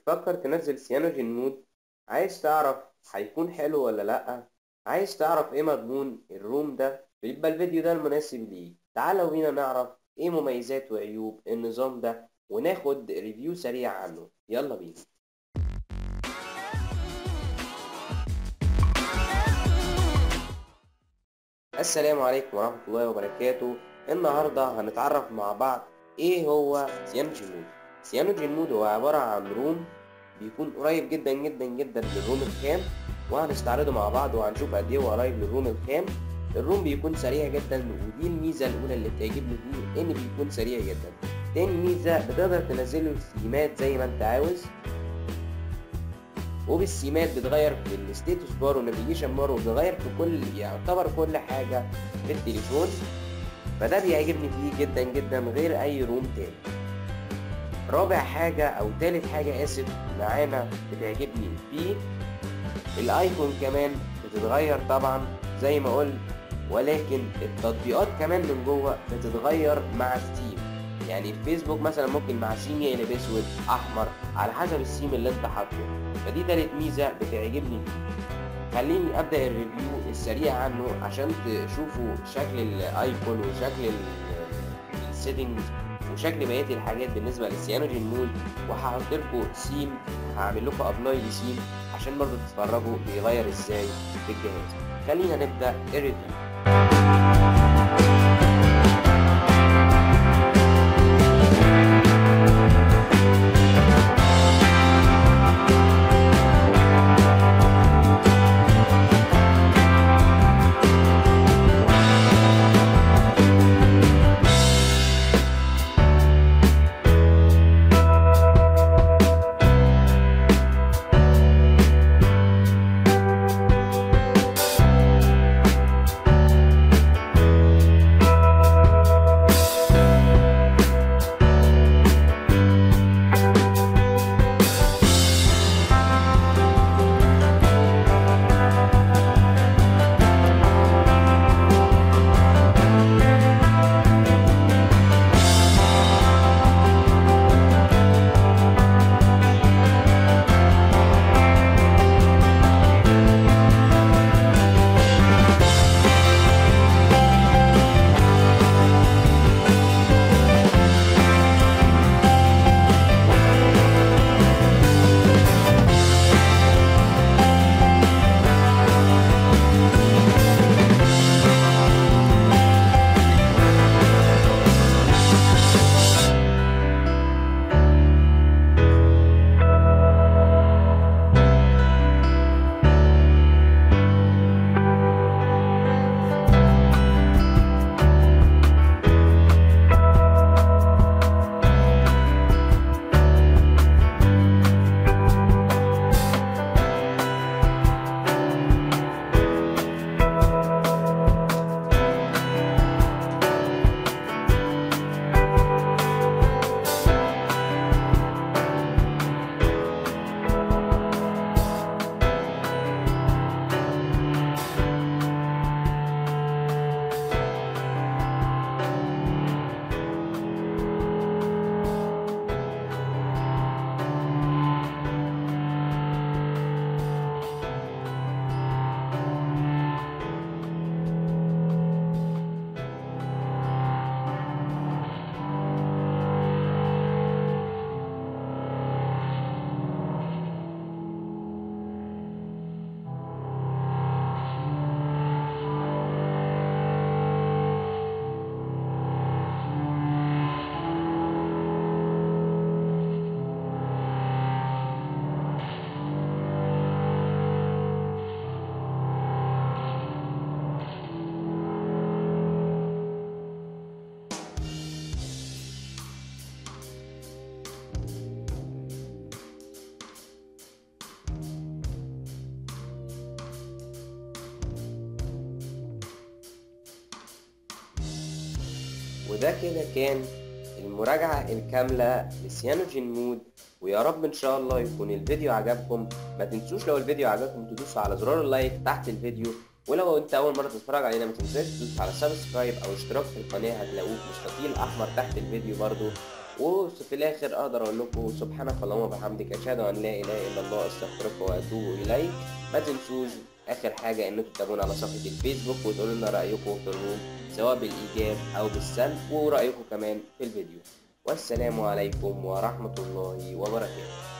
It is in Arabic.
بتفكر تنزل سيانوجين مود؟ عايز تعرف هيكون حلو ولا لأ؟ عايز تعرف ايه مضمون الروم ده؟ بيبقى الفيديو ده المناسب ليك. تعالوا بينا نعرف ايه مميزات وعيوب النظام ده وناخد ريفيو سريع عنه. يلا بينا. السلام عليكم ورحمة الله وبركاته. النهاردة هنتعرف مع بعض ايه هو سيانوجين مود. سيانوجين مود هو عبارة عن روم بيكون قريب جدا جدا جدا للروم الخام، وهنستعرضه مع بعض وهنشوف قد ايه هو قريب للروم الخام. الروم بيكون سريع جدا، ودي الميزة الأولى اللي بتعجبني فيه، إن بيكون سريع جدا. تاني ميزة بتقدر تنزله السيمات زي ما أنت عاوز، وبالسيمات بتغير في الستيتوس بار والنافيجيشن بار، وبتغير في يعتبر كل حاجة في التليفون. فده بيعجبني فيه جدا جدا غير أي روم تاني. رابع حاجة أو تالت حاجة معانا بتعجبني فيه الأيكون، كمان بتتغير طبعا زي ما قلت، ولكن التطبيقات كمان من جوه بتتغير مع ستيم. يعني الفيسبوك مثلا ممكن مع سيم يقلب اسود احمر على حسب السيم اللي انت حاطه. فدي تالت ميزه بتعجبني فيه. خليني ابدا الريفيو السريع عنه عشان تشوفوا شكل الايكون وشكل السيتنجز وشكل بقيه الحاجات بالنسبه للسيانوجين مود. وهحط لكم سيم، هعمل لكم ابلاي لسيم عشان برضو تتفرجوا بيغير ازاي في الجهاز. خلينا نبدا الريفيو. وده كده كان المراجعة الكاملة لسيانوجين مود، ويا رب ان شاء الله يكون الفيديو عجبكم. ما تنسوش لو الفيديو عجبكم تدوسوا على زرار اللايك تحت الفيديو، ولو انت اول مرة تتفرج علينا ما تنساش تدوس على سبسكرايب او اشتراك في القناة، هتلاقوه مستطيل احمر تحت الفيديو برضو. وفي الاخر اقدر اقول لكم سبحانك اللهم وبحمدك اشهد ان لا اله الا الله استغفرك واتوب اليك. ما تنسوش اخر حاجه ان انتوا تتابعونا على صفحه الفيسبوك وتقولوا لنا رايكم في الروم سواء بالايجاب او بالسلب، ورايكم كمان في الفيديو. والسلام عليكم ورحمه الله وبركاته.